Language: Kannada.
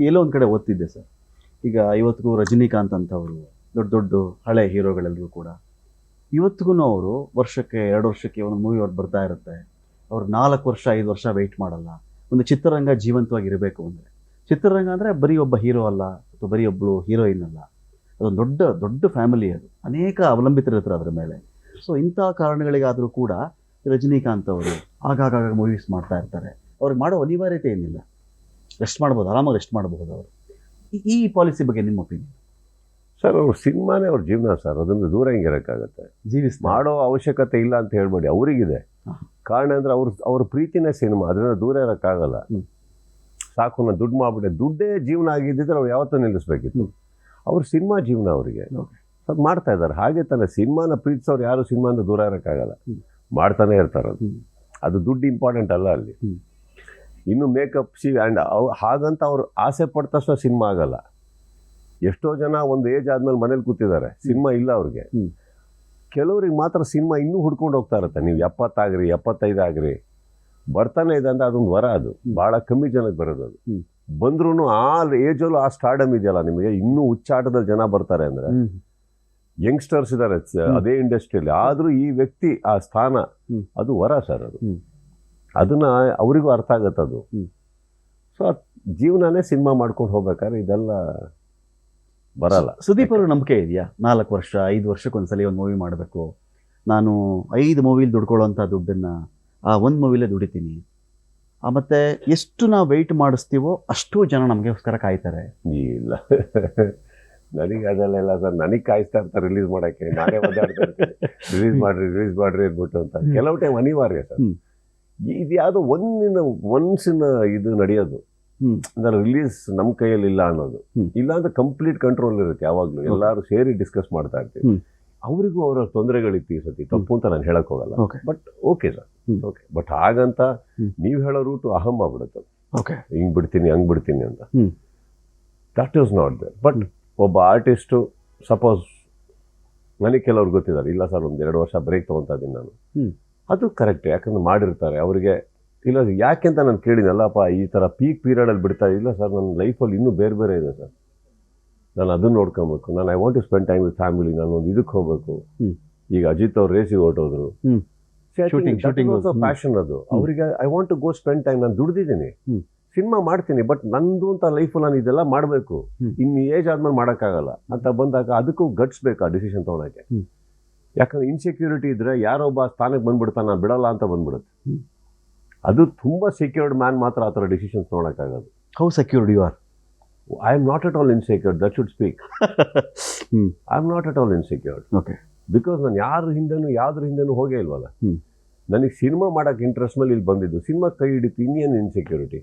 ಎಲ್ಲೋ ಒಂದು ಕಡೆ ಓದ್ತಿದ್ದೆ ಸರ್, ಈಗ ಇವತ್ತಿಗೂ ರಜನಿಕಾಂತ್ ಅಂತವರು ದೊಡ್ಡ ದೊಡ್ಡ ಹಳೆ ಹೀರೋಗಳೆಲ್ಲರೂ ಕೂಡ ಇವತ್ತಿಗೂ ಅವರು ವರ್ಷಕ್ಕೆ 2 ವರ್ಷಕ್ಕೆ ಒಂದು ಮೂವಿ ಅವ್ರು ಬರ್ತಾ ಇರುತ್ತೆ. ಅವ್ರು 4 ವರ್ಷ 5 ವರ್ಷ ವೆಯ್ಟ್ ಮಾಡಲ್ಲ. ಒಂದು ಚಿತ್ರರಂಗ ಜೀವಂತವಾಗಿರಬೇಕು ಅಂದರೆ, ಚಿತ್ರರಂಗ ಅಂದರೆ ಬರೀ ಒಬ್ಬ ಹೀರೋ ಅಲ್ಲ ಅಥವಾ ಬರೀ ಒಬ್ಬಳು ಹೀರೋಯಿನ್ ಅಲ್ಲ, ಅದೊಂದು ದೊಡ್ಡ ದೊಡ್ಡ ಫ್ಯಾಮಿಲಿ, ಅದು ಅನೇಕ ಅವಲಂಬಿತರಿರ್ತಾರೆ ಅದರ ಮೇಲೆ. ಸೊ ಇಂಥ ಕಾರಣಗಳಿಗಾದರೂ ಕೂಡ ರಜನಿಕಾಂತ್ ಅವರು ಆಗಾಗ ಮೂವೀಸ್ ಮಾಡ್ತಾ ಇರ್ತಾರೆ. ಅವ್ರಿಗೆ ಮಾಡೋ ಅನಿವಾರ್ಯತೆ ಏನಿಲ್ಲ, ರೆಸ್ಟ್ ಮಾಡ್ಬೋದು, ಆರಾಮಾಗಿ ರೆಸ್ಟ್ ಮಾಡಬಹುದು ಅವರು. ಈ ಪಾಲಿಸಿ ಬಗ್ಗೆ ನಿಮ್ಮ ಒಪಿನಿಯನ್ ಸರ್? ಅವ್ರ ಸಿನಿಮಾನೇ ಅವ್ರ ಜೀವನ ಸರ್, ಅದನ್ನು ದೂರ ಹೆಂಗಿರೋಕ್ಕಾಗತ್ತೆ? ಮಾಡೋ ಅವಶ್ಯಕತೆ ಇಲ್ಲ ಅಂತ ಹೇಳ್ಬೇಡಿ, ಅವರಿಗಿದೆ. ಕಾರಣ ಅಂದರೆ ಅವ್ರ ಪ್ರೀತಿನೇ ಸಿನಿಮಾ, ಅದರಿಂದ ದೂರ ಇರೋಕ್ಕಾಗಲ್ಲ. ಸಾಕು ನಾನು ದುಡ್ಡು ಮಾಡ್ಬಿಟ್ಟೆ, ದುಡ್ಡೇ ಜೀವನ ಆಗಿದ್ದಿದ್ರೆ ಅವ್ರು ಯಾವತ್ತೂ ನಿಲ್ಲಿಸ್ಬೇಕಿತ್ತು. ಅವ್ರ ಸಿನಿಮಾ ಜೀವನ ಅವರಿಗೆ, ಅದು ಮಾಡ್ತಾ ಇದ್ದಾರೆ. ಹಾಗೆ ತಾನೆ ಸಿನಿಮಾನ ಪ್ರೀತಿಸೋರು ಯಾರು ಸಿನಿಮಾಯಿಂದ ದೂರ ಇರೋಕ್ಕಾಗಲ್ಲ, ಮಾಡ್ತಾನೆ ಇರ್ತಾರೆ. ಅದು ದುಡ್ಡು ಇಂಪಾರ್ಟೆಂಟ್ ಅಲ್ಲ ಅಲ್ಲಿ. ಇನ್ನು ಮೇಕಪ್ ಆ್ಯಂಡ್ ಹಾಗಂತ ಅವ್ರು ಆಸೆ ಪಟ್ಟ ತಕ್ಷಣ ಸಿನಿಮಾ ಆಗಲ್ಲ. ಎಷ್ಟೋ ಜನ ಒಂದು ಏಜ್ ಆದ್ಮೇಲೆ ಮನೇಲಿ ಕೂತಿದ್ದಾರೆ, ಸಿನಿಮಾ ಇಲ್ಲ ಅವ್ರಿಗೆ. ಕೆಲವ್ರಿಗೆ ಮಾತ್ರ ಸಿನಿಮಾ ಇನ್ನೂ ಹುಡ್ಕೊಂಡು ಹೋಗ್ತಾ ಇರುತ್ತೆ. ನೀವು 70 ಆಗ್ರಿ 75 ಆಗ್ರಿ ಬರ್ತಾನೆ ಇದೆ ಅಂದರೆ ಅದೊಂದು ವರ. ಅದು ಭಾಳ ಕಮ್ಮಿ ಜನಕ್ಕೆ ಬರೋದು. ಅದು ಬಂದ್ರೂ ಆ ಏಜಲ್ಲೂ ಆ ಸ್ಟಾರ್ಡಮ್ ಇದೆಯಲ್ಲ ನಿಮಗೆ, ಇನ್ನೂ ಉಚ್ಚಾಟದಲ್ಲಿ ಜನ ಬರ್ತಾರೆ ಅಂದರೆ ಯಂಗ್ಸ್ಟರ್ಸ್ ಇದ್ದಾರೆ ಅದೇ ಇಂಡಸ್ಟ್ರಿಯಲ್ಲಿ. ಆದರೂ ಈ ವ್ಯಕ್ತಿ ಆ ಸ್ಥಾನ, ಅದು ವರ ಸರ್. ಅದು ಅದನ್ನ ಅವರಿಗೂ ಅರ್ಥ ಆಗತ್ತೆ ಅದು. ಸೊ ಜೀವನನೇ ಸಿನಿಮಾ ಮಾಡ್ಕೊಂಡು ಹೋಗ್ಬೇಕಾದ್ರೆ ಇದೆಲ್ಲ ಬರಲ್ಲ. ಸುದೀಪ್ ಅವ್ರ ನಂಬಿಕೆ ಇದೆಯಾ 4 ವರ್ಷ 5 ವರ್ಷಕ್ಕೊಂದ್ಸಲಿ ಒಂದು ಮೂವಿ ಮಾಡಬೇಕು, ನಾನು 5 ಮೂವಿಲಿ ದುಡ್ಕೊಳ್ಳೋಂಥ ದುಡ್ಡನ್ನು ಆ ಒಂದು ಮೂವಿಲೇ ದುಡಿತೀನಿ, ಮತ್ತು ಎಷ್ಟು ನಾವು ವೆಯ್ಟ್ ಮಾಡಿಸ್ತೀವೋ ಅಷ್ಟು ಜನ ನಮಗೋಸ್ಕರ ಕಾಯ್ತಾರೆ? ಇಲ್ಲ ನನಗೆ ಅದೆಲ್ಲ ಸರ್, ನನಗೆ ಕಾಯಿಸ್ತಾ ಇರ್ತಾರೆ ರಿಲೀಸ್ ಮಾಡೋಕ್ಕೆ. ನಾನೇ ಓದಾಡ್ತಾ ಇರ್ತೀನಿ ರಿಲೀಸ್ ಮಾಡಿರಿ ಅಂದ್ಬಿಟ್ಟು ಅಂತ. ಕೆಲವು ಟೈಮ್ ಅನಿವಾರ್ಯ ಸರ್. ಇದು ಯಾವುದೋ ಒನ್ಸಿನ ಇದು ನಡೆಯೋದು ಅಂದರೆ ರಿಲೀಸ್ ನಮ್ಮ ಕೈಯಲ್ಲಿ ಇಲ್ಲ ಅನ್ನೋದು. ಇಲ್ಲ ಅಂದ್ರೆ ಕಂಪ್ಲೀಟ್ ಕಂಟ್ರೋಲ್ ಇರುತ್ತೆ ಯಾವಾಗಲೂ. ಎಲ್ಲರೂ ಸೇರಿ ಡಿಸ್ಕಸ್ ಮಾಡ್ತಾ ಇರ್ತೀವಿ. ಅವರಿಗೂ ಅವರ ತೊಂದರೆಗಳಿತ್ತು ಈ ಸತಿ, ತಪ್ಪು ಅಂತ ನಾನು ಹೇಳಕ್ ಹೋಗಲ್ಲ. But okay sir, okay. But ಹಾಗಂತ ನೀವು ಹೇಳೋ ರೂಟು ಅಹಂ ಆಗ್ಬಿಡುತ್ತೆ. ಹಿಂಗ್ ಬಿಡ್ತೀನಿ ಹಂಗ್ ಬಿಡ್ತೀನಿ ಅಂತ. That is not there. But ಒಬ್ಬ ಆರ್ಟಿಸ್ಟು ಸಪೋಸ್ ನನಗೆ ಕೆಲವ್ರು ಗೊತ್ತಿದ್ದಾರೆ, ಇಲ್ಲ ಸರ್ 1-2 ವರ್ಷ ಬ್ರೇಕ್ ತೊಗೊತಾ ಇದ್ದೀನಿ ನಾನು, ಅದು ಕರೆಕ್ಟ್. ಯಾಕಂದ್ರೆ ಮಾಡಿರ್ತಾರೆ ಅವರಿಗೆ. ಇಲ್ಲ ಯಾಕೆಂತ ನಾನು ಕೇಳಿನಲ್ಲಪ್ಪ, ಈ ಥರ ಪೀಕ್ ಪೀರಿಯಡಲ್ಲಿ ಬಿಡ್ತಾ ಇಲ್ಲ ಸರ್, ನನ್ನ ಲೈಫಲ್ಲಿ ಇನ್ನೂ ಬೇರೆ ಇದೆ ಸರ್, ನಾನು ಅದನ್ನು ನೋಡ್ಕೊಬೇಕು, ನಾನು I want to spend time with family, ನಾನು ಒಂದು ಇದಕ್ಕೆ ಹೋಗಬೇಕು. ಈಗ ಅಜಿತ್ ಅವ್ರು ರೇಸಿಗೆ ಹೊರಟೋದ್ರು, ಪ್ಯಾಷನ್ ಅದು ಅವರಿಗೆ. I want to go spend time, ನಾನು ದುಡ್ದಿದ್ದೀನಿ, ಸಿನಿಮಾ ಮಾಡ್ತೀನಿ, ಬಟ್ ನಂದು ಅಂತ ಲೈಫು ನಾನು ಇದೆಲ್ಲ ಮಾಡಬೇಕು, ಇನ್ನು ಏಜ್ ಆದ್ಮೇಲೆ ಮಾಡೋಕ್ಕಾಗಲ್ಲ ಅಂತ ಬಂದಾಗ ಅದಕ್ಕೂ ಗಟ್ಸ್ ಬೇಕು ಆ ಡಿಸಿಷನ್ ತೊಗೊಳಕ್ಕೆ. ಯಾಕಂದ್ರೆ ಇನ್ಸೆಕ್ಯೂರಿಟಿ ಇದ್ರೆ ಯಾರೊಬ್ಬ ಸ್ಥಾನಕ್ಕೆ ಬಂದ್ಬಿಡ್ತಾನೆ, ನಾನು ಬಿಡಲ್ಲ ಅಂತ ಬಂದ್ಬಿಡುತ್ತೆ. ಅದು ತುಂಬಾ ಸೆಕ್ಯೂರ್ಡ್ ಮ್ಯಾನ್ ಮಾತ್ರ ಆ ಥರ ಡಿಸಿಷನ್ಸ್ ತೊಗೊಳಕ್ಕಾಗೋದು. How secured you are? I am not at all insecured, that should speak. I am not at all insecured. Okay. Because ನಾನು ಯಾವ್ದ್ರ ಹಿಂದೆನೂ ಹೋಗೇ ಇಲ್ವಲ್ಲ. ನನಗೆ ಸಿನಿಮಾ ಮಾಡೋಕೆ ಇಂಟ್ರೆಸ್ಟ್ ಮೇಲೆ ಇಲ್ಲಿ ಬಂದಿದ್ದು, ಸಿನಿಮಾ ಕೈ ಹಿಡಿತು, ಇನ್ನೇನು ಇನ್ಸೆಕ್ಯೂರಿಟಿ.